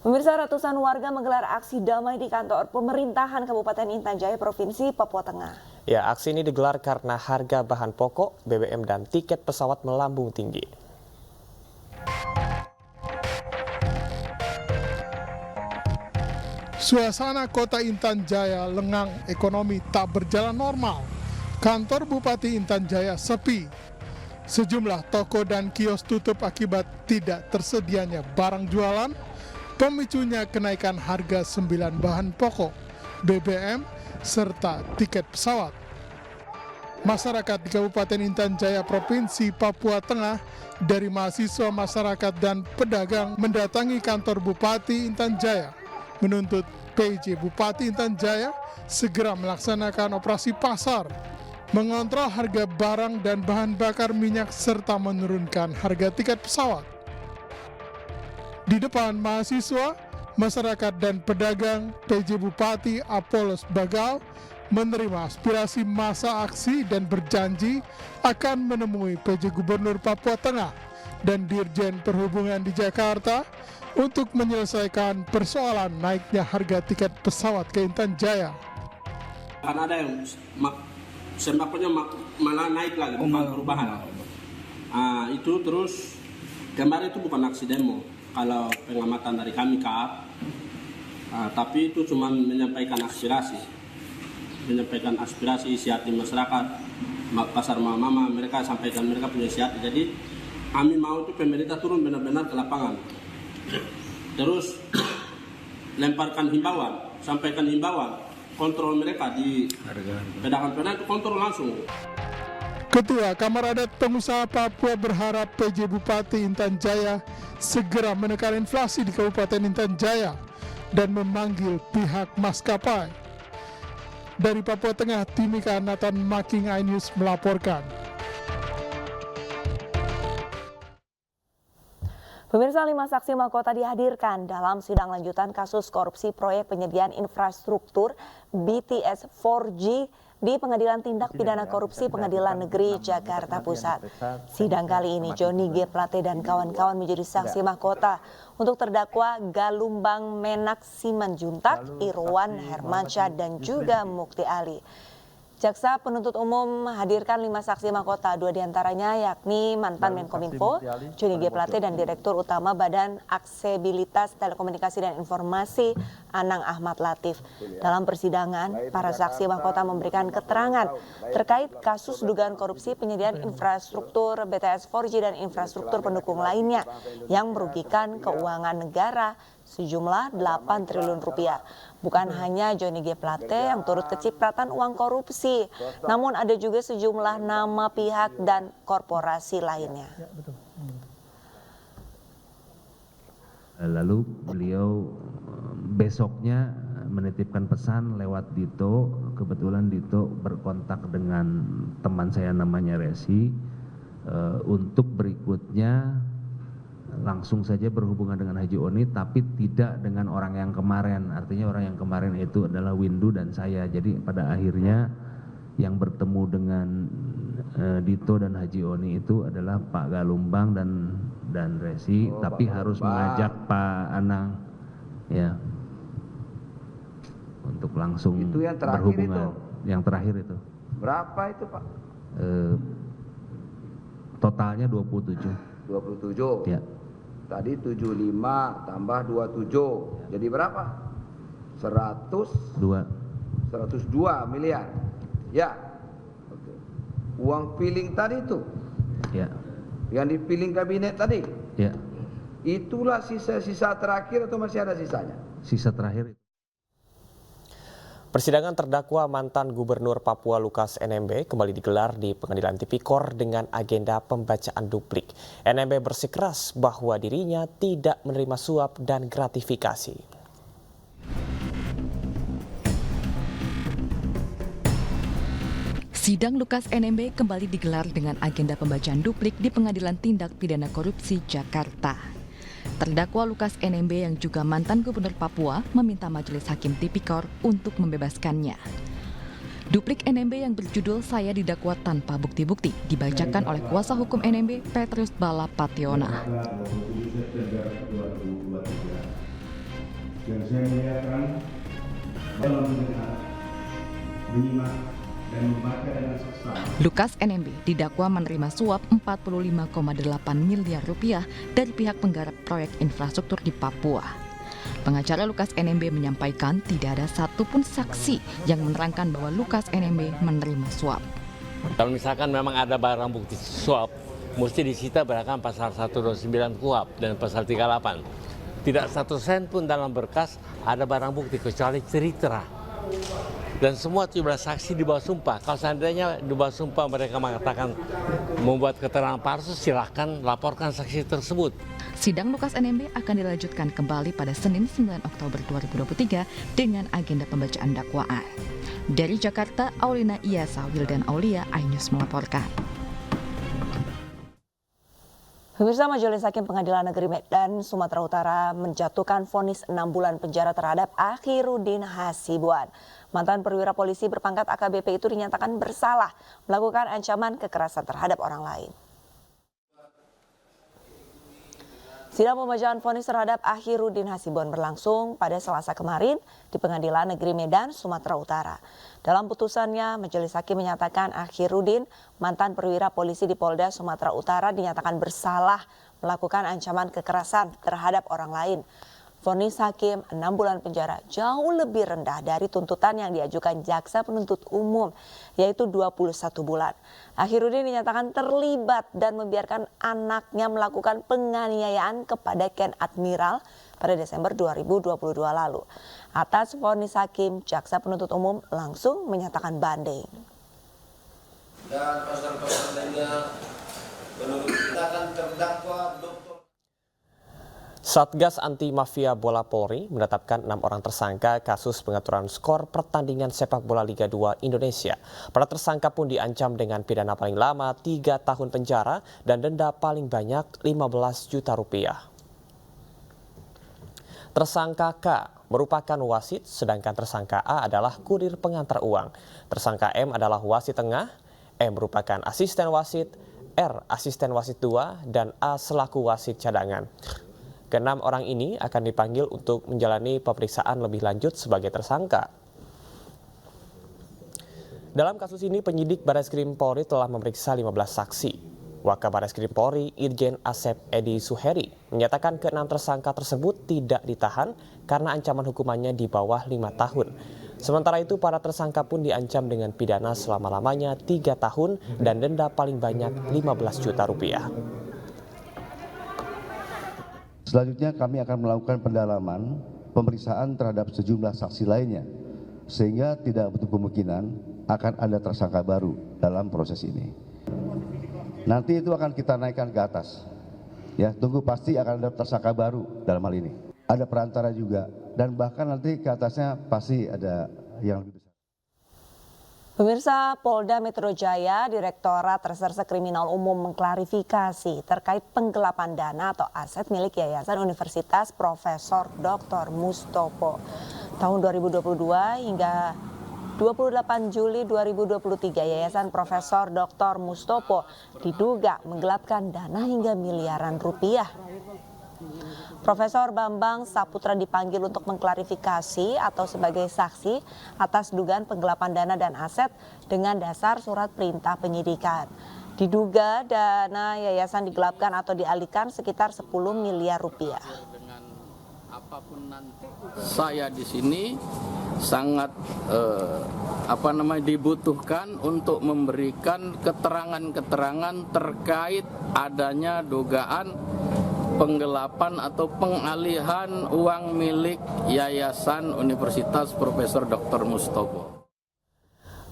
Pemirsa, ratusan warga menggelar aksi damai di kantor pemerintahan Kabupaten Intan Jaya, Provinsi Papua Tengah. Ya, aksi ini digelar karena harga bahan pokok, BBM dan tiket pesawat melambung tinggi. Suasana kota Intan Jaya lengang, ekonomi tak berjalan normal. Kantor Bupati Intan Jaya sepi. Sejumlah toko dan kios tutup akibat tidak tersedianya barang jualan. Pemicunya kenaikan harga 9 bahan pokok, BBM, serta tiket pesawat. Masyarakat di Kabupaten Intan Jaya, Provinsi Papua Tengah, dari mahasiswa, masyarakat, dan pedagang mendatangi kantor Bupati Intan Jaya, menuntut PJ Bupati Intan Jaya segera melaksanakan operasi pasar, mengontrol harga barang dan bahan bakar minyak, serta menurunkan harga tiket pesawat. Di depan mahasiswa, masyarakat, dan pedagang, PJ Bupati Apolos Bagal menerima aspirasi masa aksi dan berjanji akan menemui PJ Gubernur Papua Tengah dan Dirjen Perhubungan di Jakarta untuk menyelesaikan persoalan naiknya harga tiket pesawat ke Intan Jaya. Kan ada yang sembakonya malah naik lagi, bukan perubahan. Itu terus kemarin itu bukan aksi demo, kalau pengamatan dari kami KAP, tapi itu cuma menyampaikan aspirasi isi hati masyarakat, pasar mama mereka sampaikan, mereka punya isi hati. Jadi kami mau itu pemerintah turun benar-benar ke lapangan, terus lemparkan himbauan, sampaikan himbauan, kontrol mereka di pedagang-pedagang itu kontrol langsung. Ketua Kamar Adat Pengusaha Papua berharap PJ Bupati Intan Jaya segera menekan inflasi di Kabupaten Intan Jaya dan memanggil pihak maskapai. Dari Papua Tengah, Timika Nathan Making iNews melaporkan. Pemirsa, 5 saksi mahkota dihadirkan dalam sidang lanjutan kasus korupsi proyek penyediaan infrastruktur BTS 4G di Pengadilan Tindak Pidana Korupsi Pengadilan Negeri Jakarta Pusat. Sidang kali ini Johnny G. Plate dan kawan-kawan menjadi saksi mahkota untuk terdakwa Galumbang Menak Simanjuntak, Irwan Hermansyah, dan juga Mukti Ali. Jaksa penuntut umum hadirkan 5 saksi mahkota, 2 diantaranya yakni mantan Menkominfo, Johnny G. Plate, dan Direktur Utama Badan Aksesibilitas Telekomunikasi dan Informasi, Anang Ahmad Latif. Dalam persidangan, para saksi mahkota memberikan keterangan terkait kasus dugaan korupsi penyediaan infrastruktur BTS 4G dan infrastruktur pendukung lainnya yang merugikan keuangan negara sejumlah 8 triliun rupiah. Bukan hanya Johnny G. Plate yang turut kecipratan uang korupsi, namun ada juga sejumlah nama pihak dan korporasi lainnya. Lalu beliau besoknya menitipkan pesan lewat Dito. Kebetulan Dito berkontak dengan teman saya namanya Resi, untuk berikutnya langsung saja berhubungan dengan Haji Oni, tapi tidak dengan orang yang kemarin. Artinya orang yang kemarin itu adalah Windu dan saya. Jadi pada akhirnya yang bertemu dengan Dito dan Haji Oni itu adalah Pak Galumbang dan Resi, tapi harus mengajak Pak Anang ya untuk langsung itu yang berhubungan. Yang terakhir itu. Berapa itu, Pak? Totalnya 27. 27. Ya. Tadi 75 tambah 27. Jadi berapa? 102 miliar. Ya. Oke. Uang piling tadi itu. Ya. Yang dipiling kabinet tadi. Ya. Itulah sisa-sisa terakhir atau masih ada sisanya? Sisa terakhir. Persidangan terdakwa mantan Gubernur Papua Lukas NMB kembali digelar di Pengadilan Tipikor dengan agenda pembacaan duplik. NMB bersikeras bahwa dirinya tidak menerima suap dan gratifikasi. Sidang Lukas NMB kembali digelar dengan agenda pembacaan duplik di Pengadilan Tindak Pidana Korupsi Jakarta. Terdakwa Lukas NMB yang juga mantan Gubernur Papua meminta Majelis Hakim Tipikor untuk membebaskannya. Duplik NMB yang berjudul "Saya Didakwa Tanpa Bukti-Bukti" dibacakan oleh kuasa hukum NMB Petrus Bala Pationa. dan saya melihatkan dalam menyimak dan membaca dengan seksama. Lukas NMB didakwa menerima suap 45,8 miliar rupiah dari pihak penggarap proyek infrastruktur di Papua. Pengacara Lukas NMB menyampaikan tidak ada satupun saksi yang menerangkan bahwa Lukas NMB menerima suap. Kalau misalkan memang ada barang bukti suap, mesti disita berdasarkan pasal 129 KUHP dan pasal 38. Tidak satu sen pun dalam berkas ada barang bukti kecuali cerita. Dan semua 17 saksi di bawah sumpah. Kalau seandainya di bawah sumpah mereka mengatakan membuat keterangan palsu, silakan laporkan saksi tersebut. Sidang Lukas NMB akan dilanjutkan kembali pada Senin 9 Oktober 2023 dengan agenda pembacaan dakwaan. Dari Jakarta, Aulina Iyasa, Wildan Aulia, iNews melaporkan. Pemirsa, Majelis Hakim Pengadilan Negeri Medan, Sumatera Utara menjatuhkan vonis 6 bulan penjara terhadap Akhiruddin Hasibuan. Mantan perwira polisi berpangkat AKBP itu dinyatakan bersalah melakukan ancaman kekerasan terhadap orang lain. Sidang pembacaan vonis terhadap Akhiruddin Hasibuan berlangsung pada Selasa kemarin di Pengadilan Negeri Medan, Sumatera Utara. Dalam putusannya, Majelis Hakim menyatakan Akhiruddin, mantan perwira polisi di Polda Sumatera Utara, dinyatakan bersalah melakukan ancaman kekerasan terhadap orang lain. Vonis hakim 6 bulan penjara jauh lebih rendah dari tuntutan yang diajukan jaksa penuntut umum, yaitu 21 bulan. Akhiruddin dinyatakan terlibat dan membiarkan anaknya melakukan penganiayaan kepada Ken Admiral pada Desember 2022 lalu. Atas vonis hakim, jaksa penuntut umum langsung menyatakan banding. Dan pasal-pasal lainnya menurut kita akan terdakwa Dr. Satgas Anti Mafia Bola Polri menetapkan 6 orang tersangka kasus pengaturan skor pertandingan sepak bola Liga 2 Indonesia. Para tersangka pun diancam dengan pidana paling lama 3 tahun penjara dan denda paling banyak 15 juta rupiah. Tersangka K merupakan wasit, sedangkan tersangka A adalah kurir pengantar uang. Tersangka M adalah wasit tengah, M merupakan asisten wasit, R asisten wasit 2, dan A selaku wasit cadangan. Ke-6 orang ini akan dipanggil untuk menjalani pemeriksaan lebih lanjut sebagai tersangka. Dalam kasus ini, penyidik Barreskrim Polri telah memeriksa 15 saksi. Wakabare Polri Irjen Asep Edi Suheri menyatakan ke-6 tersangka tersebut tidak ditahan karena ancaman hukumannya di bawah 5 tahun. Sementara itu, para tersangka pun diancam dengan pidana selama-lamanya 3 tahun dan denda paling banyak 15 juta rupiah. Selanjutnya kami akan melakukan pendalaman pemeriksaan terhadap sejumlah saksi lainnya sehingga tidak menutup kemungkinan akan ada tersangka baru dalam proses ini. Nanti itu akan kita naikkan ke atas. Ya, tunggu pasti akan ada tersangka baru dalam hal ini. Ada perantara juga dan bahkan nanti ke atasnya pasti ada yang lebih besar. Pemirsa, Polda Metro Jaya, Direktorat Reserse Kriminal Umum mengklarifikasi terkait penggelapan dana atau aset milik Yayasan Universitas Profesor Dr. Mustopo. Tahun 2022 hingga 28 Juli 2023, Yayasan Profesor Dr. Mustopo diduga menggelapkan dana hingga miliaran rupiah. Profesor Bambang Saputra dipanggil untuk mengklarifikasi atau sebagai saksi atas dugaan penggelapan dana dan aset dengan dasar surat perintah penyidikan. Diduga dana yayasan digelapkan atau dialihkan sekitar 10 miliar rupiah. Dengan apapun nanti, saya di sini sangat dibutuhkan untuk memberikan keterangan-keterangan terkait adanya dugaan penggelapan atau pengalihan uang milik Yayasan Universitas Profesor Dr. Mustopo.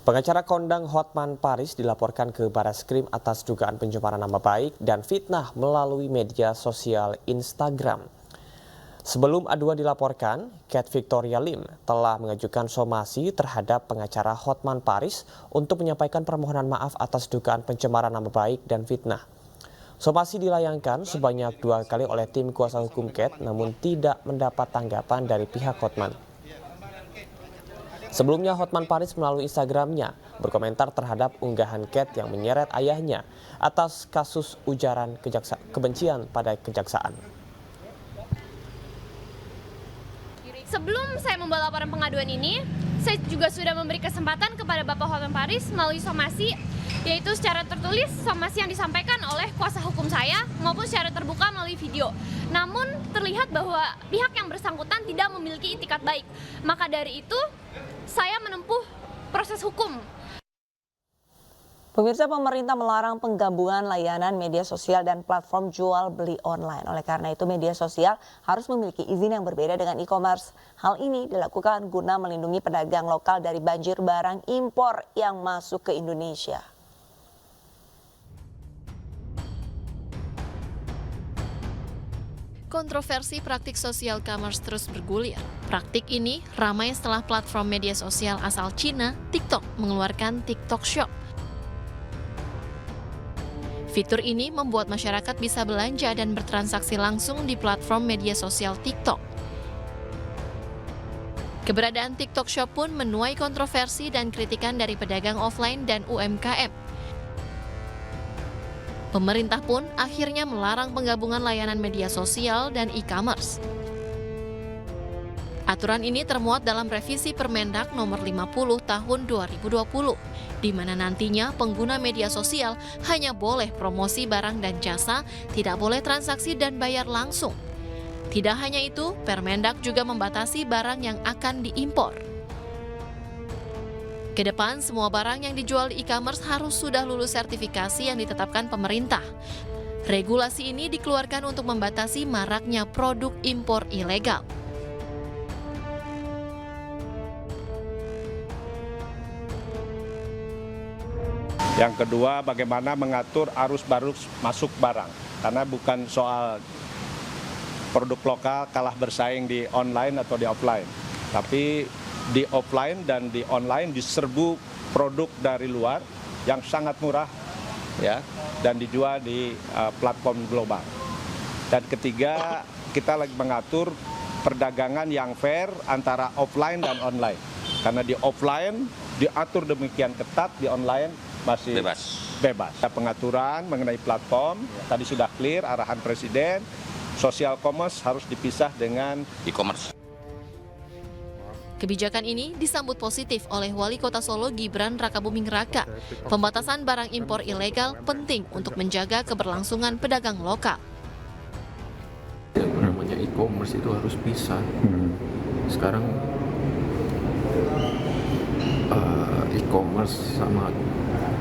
Pengacara kondang Hotman Paris dilaporkan ke Barreskrim atas dugaan pencemaran nama baik dan fitnah melalui media sosial Instagram. Sebelum aduan dilaporkan, Kat Victoria Lim telah mengajukan somasi terhadap pengacara Hotman Paris untuk menyampaikan permohonan maaf atas dugaan pencemaran nama baik dan fitnah. Somasi dilayangkan sebanyak 2 kali oleh tim kuasa hukum Kat, namun tidak mendapat tanggapan dari pihak Hotman. Sebelumnya, Hotman Paris melalui Instagramnya berkomentar terhadap unggahan Kat yang menyeret ayahnya atas kasus ujaran kebencian pada kejaksaan. sebelum saya membuat laporan pengaduan ini, saya juga sudah memberi kesempatan kepada Bapak Hotman Paris melalui somasi, yaitu secara tertulis somasi yang disampaikan oleh kuasa hukum saya maupun secara terbuka melalui video. Namun terlihat bahwa pihak yang bersangkutan tidak memiliki itikat baik. Maka dari itu saya menempuh proses hukum. Pemirsa, pemerintah melarang penggabungan layanan media sosial dan platform jual beli online. Oleh karena itu media sosial harus memiliki izin yang berbeda dengan e-commerce. Hal ini dilakukan guna melindungi pedagang lokal dari banjir barang impor yang masuk ke Indonesia. Kontroversi praktik sosial commerce terus bergulir. Praktik ini ramai setelah platform media sosial asal Cina, TikTok, mengeluarkan TikTok Shop. Fitur ini membuat masyarakat bisa belanja dan bertransaksi langsung di platform media sosial TikTok. Keberadaan TikTok Shop pun menuai kontroversi dan kritikan dari pedagang offline dan UMKM. Pemerintah pun akhirnya melarang penggabungan layanan media sosial dan e-commerce. Aturan ini termuat dalam revisi Permendak Nomor 50 Tahun 2020, di mana nantinya pengguna media sosial hanya boleh promosi barang dan jasa, tidak boleh transaksi dan bayar langsung. Tidak hanya itu, Permendak juga membatasi barang yang akan diimpor. Kedepan, semua barang yang dijual di e-commerce harus sudah lulus sertifikasi yang ditetapkan pemerintah. Regulasi ini dikeluarkan untuk membatasi maraknya produk impor ilegal. Yang kedua, bagaimana mengatur arus baru masuk barang. Karena bukan soal produk lokal kalah bersaing di online atau di offline. Tapi di offline dan di online diserbu produk dari luar yang sangat murah ya dan dijual di platform global. Dan ketiga, kita lagi mengatur perdagangan yang fair antara offline dan online. Karena di offline diatur demikian ketat, di online masih bebas. Pengaturan mengenai platform tadi sudah clear arahan Presiden, social commerce harus dipisah dengan e-commerce. Kebijakan ini disambut positif oleh Wali Kota Solo Gibran Rakabuming Raka. Pembatasan barang impor ilegal penting untuk menjaga keberlangsungan pedagang lokal. Yang namanya e-commerce itu harus bisa. Sekarang e-commerce sama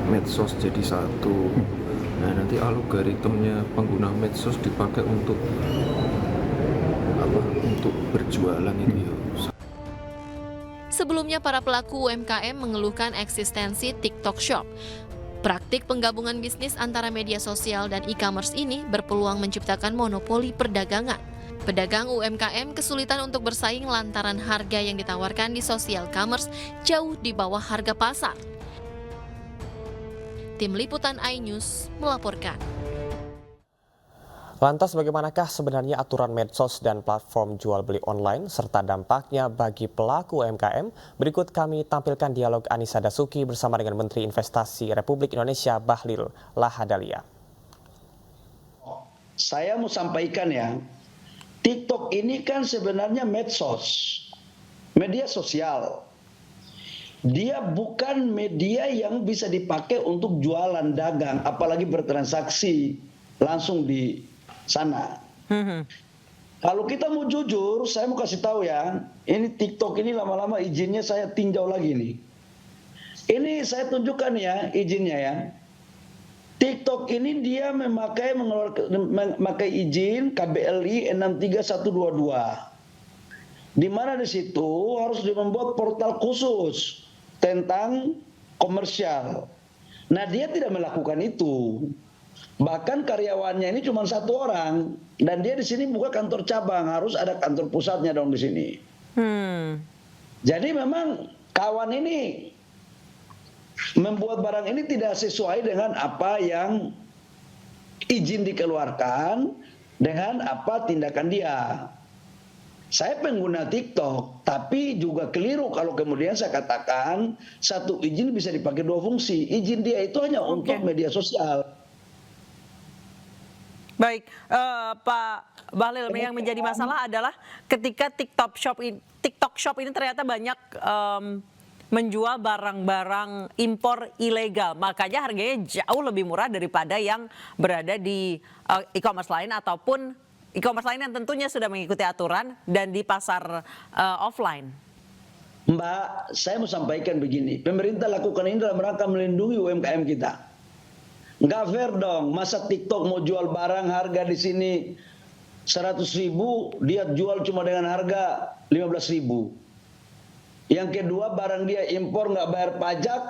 medsos jadi satu. Nah, nanti algoritmnya pengguna medsos dipakai untuk untuk berjualan itu ya. Sebelumnya, para pelaku UMKM mengeluhkan eksistensi TikTok Shop. Praktik penggabungan bisnis antara media sosial dan e-commerce ini berpeluang menciptakan monopoli perdagangan. Pedagang UMKM kesulitan untuk bersaing lantaran harga yang ditawarkan di social commerce jauh di bawah harga pasar. Tim Liputan iNews melaporkan. Lantas bagaimanakah sebenarnya aturan medsos dan platform jual beli online serta dampaknya bagi pelaku UMKM? Berikut kami tampilkan dialog Anissa Dasuki bersama dengan Menteri Investasi Republik Indonesia Bahlil Lahadalia. Saya mau sampaikan ya, TikTok ini kan sebenarnya medsos, media sosial. Dia bukan media yang bisa dipakai untuk jualan dagang, apalagi bertransaksi langsung di sana. Kalau kita mau jujur, saya mau kasih tahu ya, ini TikTok ini lama-lama izinnya saya tinjau lagi nih. Ini saya tunjukkan ya izinnya ya. TikTok ini dia memakai izin KBLI 63122. Di mana di situ harus membuat portal khusus tentang komersial. Nah, dia tidak melakukan itu. Bahkan karyawannya ini cuma satu orang dan dia di sini buka kantor cabang, harus ada kantor pusatnya dong di sini. Jadi memang kawan ini membuat barang ini tidak sesuai dengan apa yang izin dikeluarkan dengan apa tindakan dia. Saya pengguna TikTok, tapi juga keliru kalau kemudian saya katakan satu izin bisa dipakai dua fungsi. Izin dia itu hanya untuk media sosial. Baik, Pak Bahlil, yang menjadi masalah adalah ketika TikTok Shop ini ternyata banyak menjual barang-barang impor ilegal. Makanya harganya jauh lebih murah daripada yang berada di e-commerce lain ataupun e-commerce lain yang tentunya sudah mengikuti aturan dan di pasar offline. Mbak, saya mau sampaikan begini. Pemerintah lakukan ini dalam rangka melindungi UMKM kita. Nggak fair dong, masa TikTok mau jual barang harga di sini 100.000, dia jual cuma dengan harga 15.000. Yang kedua, barang dia impor nggak bayar pajak,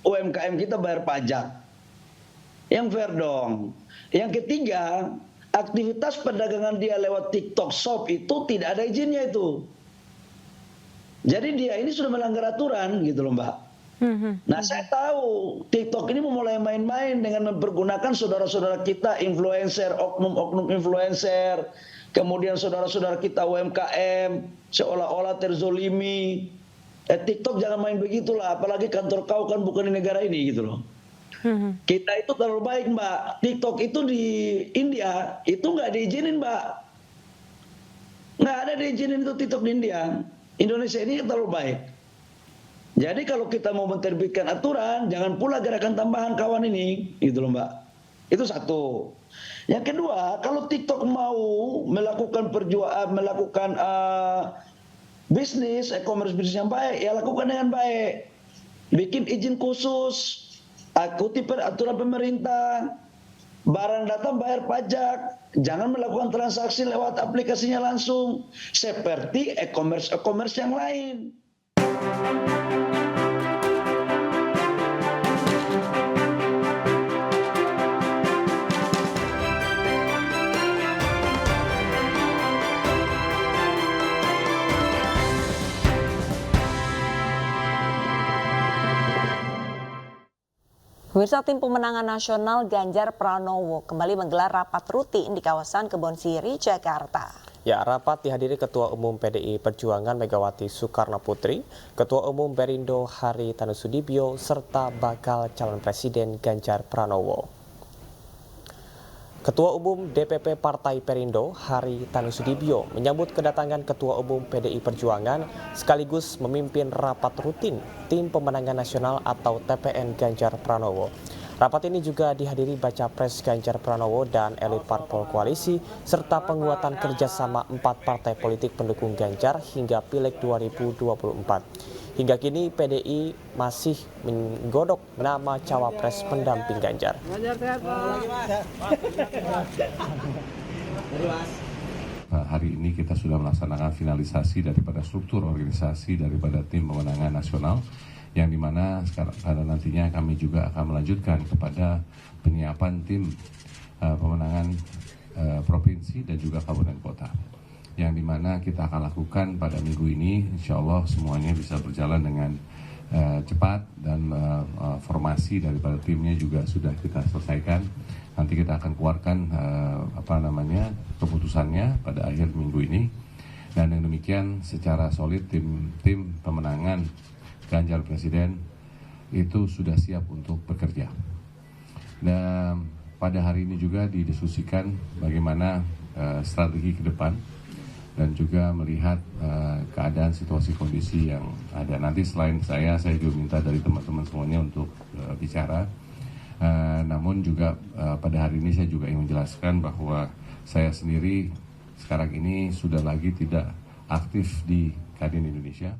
UMKM kita bayar pajak. Yang fair dong. Yang ketiga, aktivitas perdagangan dia lewat TikTok Shop itu tidak ada izinnya itu. Jadi dia ini sudah melanggar aturan gitu loh, Mbak. Nah, saya tahu TikTok ini mulai main-main dengan mempergunakan saudara-saudara kita influencer, oknum-oknum influencer, kemudian saudara-saudara kita UMKM seolah-olah terzolimi. TikTok jangan main begitulah, apalagi kantor kau kan bukan di negara ini gitu loh. Kita itu terlalu baik, Mbak. TikTok itu di India itu nggak diizinin, Mbak. Nggak ada diizinin itu TikTok di India. Indonesia ini terlalu baik. Jadi kalau kita mau menerbitkan aturan, jangan pula gerakan tambahan kawan ini, gitu loh, Mbak. Itu satu. Yang kedua, kalau TikTok mau melakukan bisnis, e-commerce bisnis yang baik, ya lakukan dengan baik. Bikin izin khusus, ikuti aturan pemerintah, barang datang bayar pajak, jangan melakukan transaksi lewat aplikasinya langsung, seperti e-commerce yang lain. Pemirsa, tim pemenangan nasional Ganjar Pranowo kembali menggelar rapat rutin di kawasan Kebon Siri, Jakarta. Ya, rapat dihadiri Ketua Umum PDI Perjuangan Megawati Soekarno Putri, Ketua Umum Perindo Haritanu Sudibyo, serta bakal calon Presiden Ganjar Pranowo. Ketua Umum DPP Partai Perindo Haritanu Sudibyo menyambut kedatangan Ketua Umum PDI Perjuangan sekaligus memimpin rapat rutin Tim Pemenangan Nasional atau TPN Ganjar Pranowo. Rapat ini juga dihadiri Baca Pres Ganjar Pranowo dan elit parpol koalisi serta penguatan kerjasama 4 partai politik pendukung Ganjar hingga Pileg 2024. Hingga kini PDI masih menggodok nama cawapres pendamping Ganjar. Hari ini kita sudah melaksanakan finalisasi daripada struktur organisasi daripada tim pemenangan nasional, yang dimana sekarang nantinya kami juga akan melanjutkan kepada penyiapan tim pemenangan provinsi dan juga kabupaten kota, yang dimana kita akan lakukan pada minggu ini. Insya Allah semuanya bisa berjalan dengan cepat dan formasi daripada timnya juga sudah kita selesaikan. Nanti kita akan keluarkan keputusannya pada akhir minggu ini. Dan dengan demikian secara solid tim pemenangan Ganjar Presiden itu sudah siap untuk bekerja. Dan pada hari ini juga didiskusikan bagaimana strategi ke depan dan juga melihat keadaan situasi kondisi yang ada. Nanti selain saya juga minta dari teman-teman semuanya untuk bicara. Namun juga pada hari ini saya juga ingin menjelaskan bahwa saya sendiri sekarang ini sudah lagi tidak aktif di Kadin Indonesia.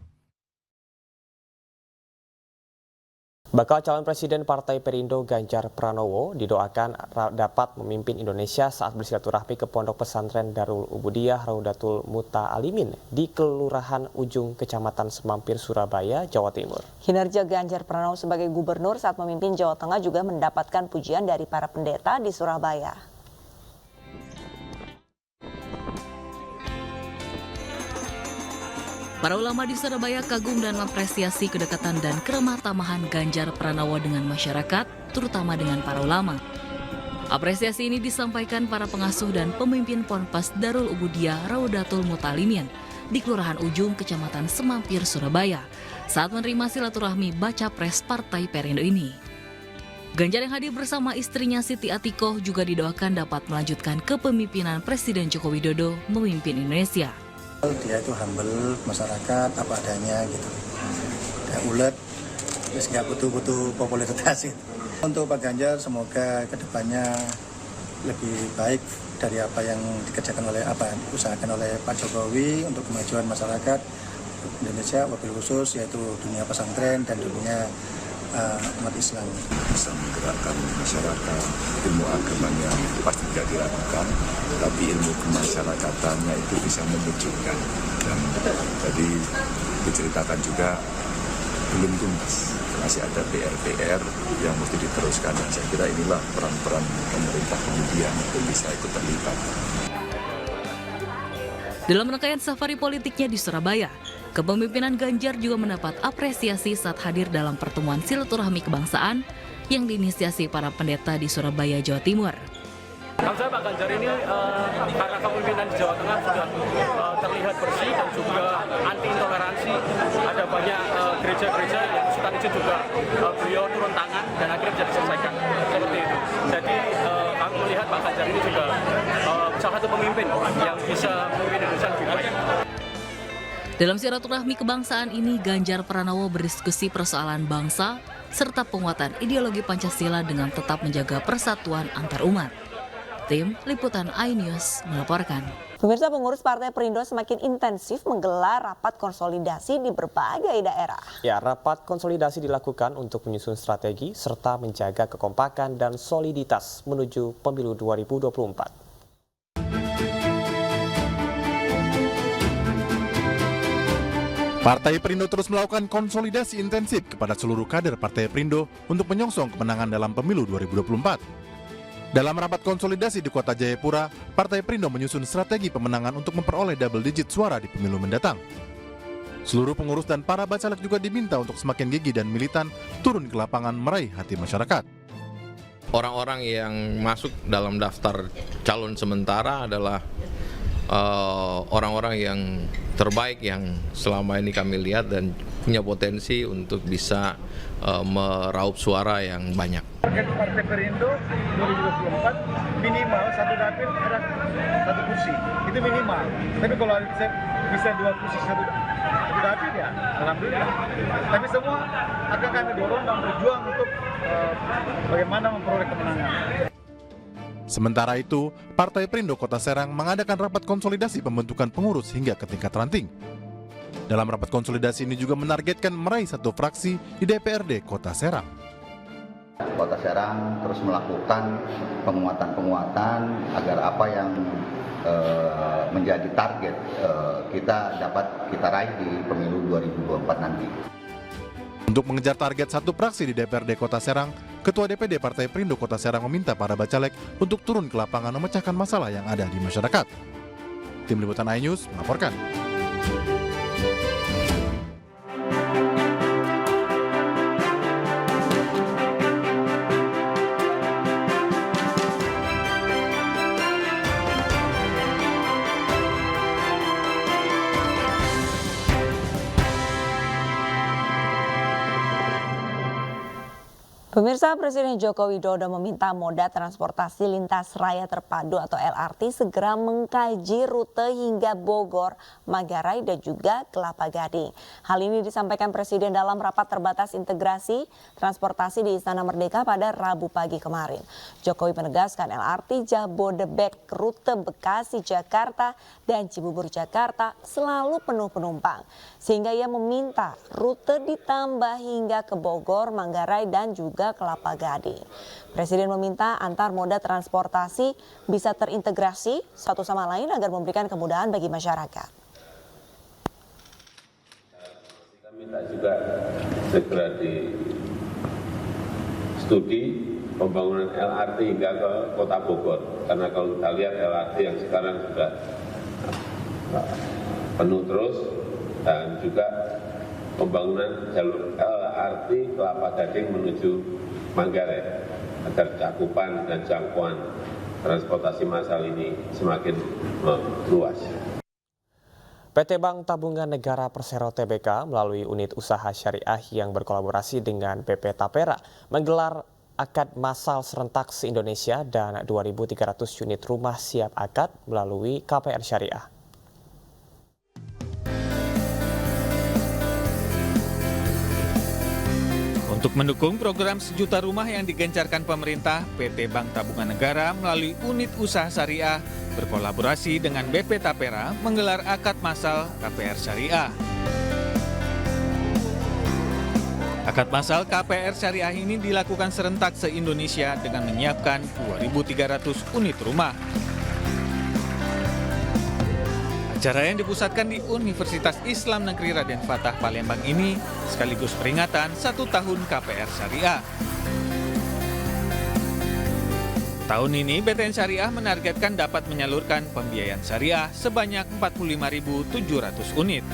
Bakal calon Presiden Partai Perindo Ganjar Pranowo didoakan dapat memimpin Indonesia saat bersilaturahmi ke Pondok Pesantren Darul Ubudiyah Raudatul Muta'alimin di Kelurahan Ujung, Kecamatan Semampir, Surabaya, Jawa Timur. Kinerja Ganjar Pranowo sebagai gubernur saat memimpin Jawa Tengah juga mendapatkan pujian dari para pendeta di Surabaya. Para ulama di Surabaya kagum dan mengapresiasi kedekatan dan keremah tamahan Ganjar Pranowo dengan masyarakat, terutama dengan para ulama. Apresiasi ini disampaikan para pengasuh dan pemimpin Ponpes Darul Ubudiyah Raudatul Muta'alimin di Kelurahan Ujung, Kecamatan Semampir, Surabaya, saat menerima silaturahmi Baca Pres Partai Perindo ini. Ganjar yang hadir bersama istrinya Siti Atikoh juga didoakan dapat melanjutkan kepemimpinan Presiden Joko Widodo memimpin Indonesia. Dia itu humble, masyarakat apa adanya gitu. Dia ulet, terus nggak butuh popularitas gitu. Untuk Pak Ganjar semoga kedepannya lebih baik dari apa yang diusahakan oleh Pak Jokowi untuk kemajuan masyarakat Indonesia, wabil khusus yaitu dunia pesantren dan dunia umat Islam. Bisa menggerakkan masyarakat, ilmu agamanya pasti tidak diragukan, tapi ilmu kemasyarakatannya itu bisa menunjukkan. Dan tadi diceritakan juga belum tuntas, masih ada PR yang mesti diteruskan. Dan saya kira inilah peran-peran pemerintah kemudian untuk bisa ikut terlibat. Dalam rangkaian safari politiknya di Surabaya, kepemimpinan Ganjar juga mendapat apresiasi saat hadir dalam pertemuan silaturahmi kebangsaan yang diinisiasi para pendeta di Surabaya, Jawa Timur. Saya Pak Ganjar ini karena kepemimpinan di Jawa Tengah sudah terlihat bersih dan juga anti intoleransi. Ada banyak gereja-gereja yang suka izin juga beliau turun tangan dan akhirnya bisa diselesaikan seperti itu. Jadi kami melihat Pak Ganjar ini juga salah satu pemimpin yang bisa memimpin Indonesia lebih baik. Dalam silaturahmi kebangsaan ini, Ganjar Pranowo berdiskusi persoalan bangsa serta penguatan ideologi Pancasila dengan tetap menjaga persatuan antar umat. Tim Liputan iNews melaporkan. Pemirsa, pengurus Partai Perindo semakin intensif menggelar rapat konsolidasi di berbagai daerah. Ya, rapat konsolidasi dilakukan untuk menyusun strategi serta menjaga kekompakan dan soliditas menuju pemilu 2024. Partai Perindo terus melakukan konsolidasi intensif kepada seluruh kader Partai Perindo untuk menyongsong kemenangan dalam pemilu 2024. Dalam rapat konsolidasi di Kota Jayapura, Partai Perindo menyusun strategi pemenangan untuk memperoleh double digit suara di pemilu mendatang. Seluruh pengurus dan para bacalek juga diminta untuk semakin gigih dan militan turun ke lapangan meraih hati masyarakat. Orang-orang yang masuk dalam daftar calon sementara adalah orang-orang yang terbaik yang selama ini kami lihat dan punya potensi untuk bisa meraup suara yang banyak. Target Partai Perindo 2024 minimal satu dapil ada satu kursi, itu minimal. Tapi kalau bisa dua kursi satu dapil ya alhamdulillah. Tapi semua akan kami dorong dan berjuang untuk bagaimana memperoleh kemenangan. Sementara itu, Partai Perindo Kota Serang mengadakan rapat konsolidasi pembentukan pengurus hingga ke tingkat ranting. Dalam rapat konsolidasi ini juga menargetkan meraih satu fraksi di DPRD Kota Serang. Kota Serang terus melakukan penguatan-penguatan agar apa yang menjadi target kita raih di pemilu 2024 nanti. Untuk mengejar target satu fraksi di DPRD Kota Serang, Ketua DPD Partai Perindo Kota Serang meminta para bacalek untuk turun ke lapangan memecahkan masalah yang ada di masyarakat. Tim Liputan iNews melaporkan. Pemirsa, Presiden Joko Widodo meminta moda transportasi lintas raya terpadu atau LRT segera mengkaji rute hingga Bogor, Manggarai dan juga Kelapa Gading. Hal ini disampaikan Presiden dalam rapat terbatas integrasi transportasi di Istana Merdeka pada Rabu pagi kemarin. Jokowi menegaskan LRT Jabodebek rute Bekasi, Jakarta dan Cibubur, Jakarta selalu penuh penumpang. Sehingga ia meminta rute ditambah hingga ke Bogor, Manggarai dan juga Kelapa Gading. Presiden meminta antar moda transportasi bisa terintegrasi satu sama lain agar memberikan kemudahan bagi masyarakat. Kita minta juga segera di studi pembangunan LRT hingga ke Kota Bogor. Karena kalau kita lihat LRT yang sekarang sudah penuh terus, dan juga pembangunan jalur LRT Kelapa Gading menuju Manggarai agar cakupan dan jangkauan transportasi massal ini semakin meluas. PT Bank Tabungan Negara Persero Tbk melalui unit usaha syariah yang berkolaborasi dengan BP Tapera menggelar akad massal serentak se-Indonesia dan 2.300 unit rumah siap akad melalui KPR Syariah. Untuk mendukung program sejuta rumah yang digencarkan pemerintah, PT Bank Tabungan Negara melalui unit usaha syariah berkolaborasi dengan BP Tapera menggelar akad massal KPR Syariah. Akad massal KPR Syariah ini dilakukan serentak se-Indonesia dengan menyiapkan 2.300 unit rumah. Acara yang dipusatkan di Universitas Islam Negeri Raden Fatah Palembang ini sekaligus peringatan 1 tahun KPR Syariah. Tahun ini BTN Syariah menargetkan dapat menyalurkan pembiayaan syariah sebanyak 45.700 unit.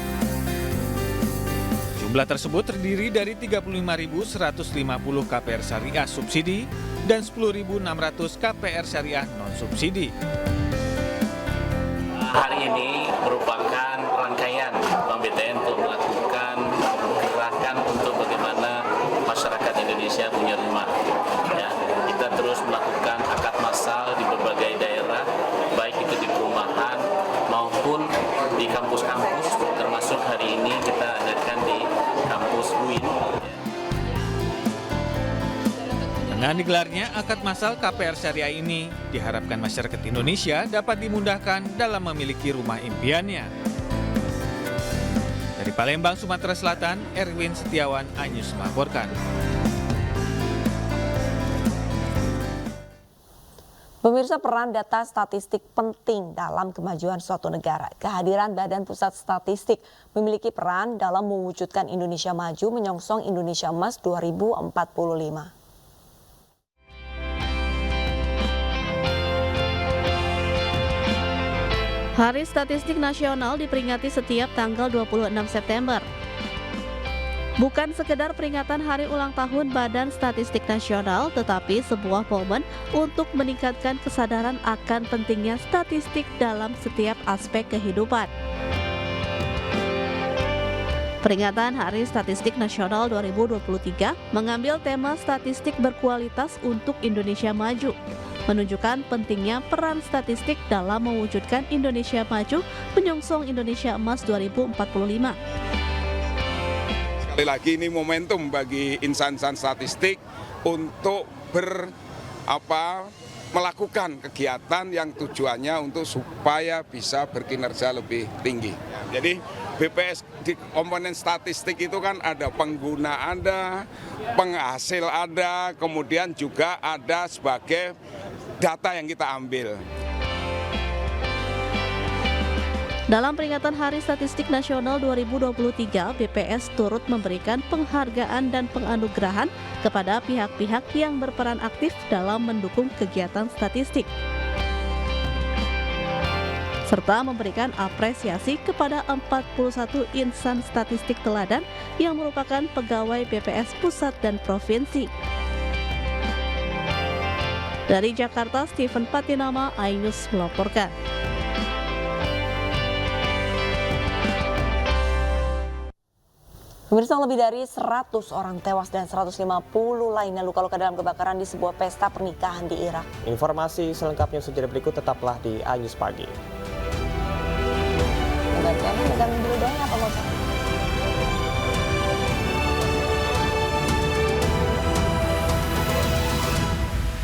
Jumlah tersebut terdiri dari 35.150 KPR Syariah subsidi dan 10.600 KPR Syariah non-subsidi. Hari ini merupakan rangkaian Bank BTN untuk melakukan gerakan untuk bagaimana masyarakat Indonesia punya rumah. Ya, kita terus melakukan akad massal di berbagai daerah, baik itu di perumahan maupun di kampus-kampus, termasuk hari ini kita adakan di kampus UIN. Dengan digelarnya akad massal KPR Syariah ini, diharapkan masyarakat Indonesia dapat dimudahkan dalam memiliki rumah impiannya. Dari Palembang, Sumatera Selatan, Erwin Setiawan, iNews melaporkan. Pemirsa, peran data statistik penting dalam kemajuan suatu negara. Kehadiran Badan Pusat Statistik memiliki peran dalam mewujudkan Indonesia maju menyongsong Indonesia Emas 2045. Hari Statistik Nasional diperingati setiap tanggal 26 September. Bukan sekedar peringatan hari ulang tahun Badan Statistik Nasional, tetapi sebuah momen untuk meningkatkan kesadaran akan pentingnya statistik dalam setiap aspek kehidupan. Peringatan Hari Statistik Nasional 2023 mengambil tema statistik berkualitas untuk Indonesia Maju, menunjukkan pentingnya peran statistik dalam mewujudkan Indonesia Maju menyongsong Indonesia Emas 2045. Sekali lagi ini momentum bagi insan-insan statistik untuk melakukan kegiatan yang tujuannya untuk supaya bisa berkinerja lebih tinggi. Jadi BPS di komponen statistik itu kan ada pengguna ada, penghasil ada, kemudian juga ada sebagai data yang kita ambil. Dalam peringatan Hari Statistik Nasional 2023, BPS turut memberikan penghargaan dan penganugerahan kepada pihak-pihak yang berperan aktif dalam mendukung kegiatan statistik, serta memberikan apresiasi kepada 41 insan statistik teladan yang merupakan pegawai BPS pusat dan provinsi. Dari Jakarta, Steven Patinama, iNews melaporkan. Pemirsa, lebih dari 100 orang tewas dan 150 lainnya luka-luka dalam kebakaran di sebuah pesta pernikahan di Irak. Informasi selengkapnya segera berikut, tetaplah di iNews Pagi.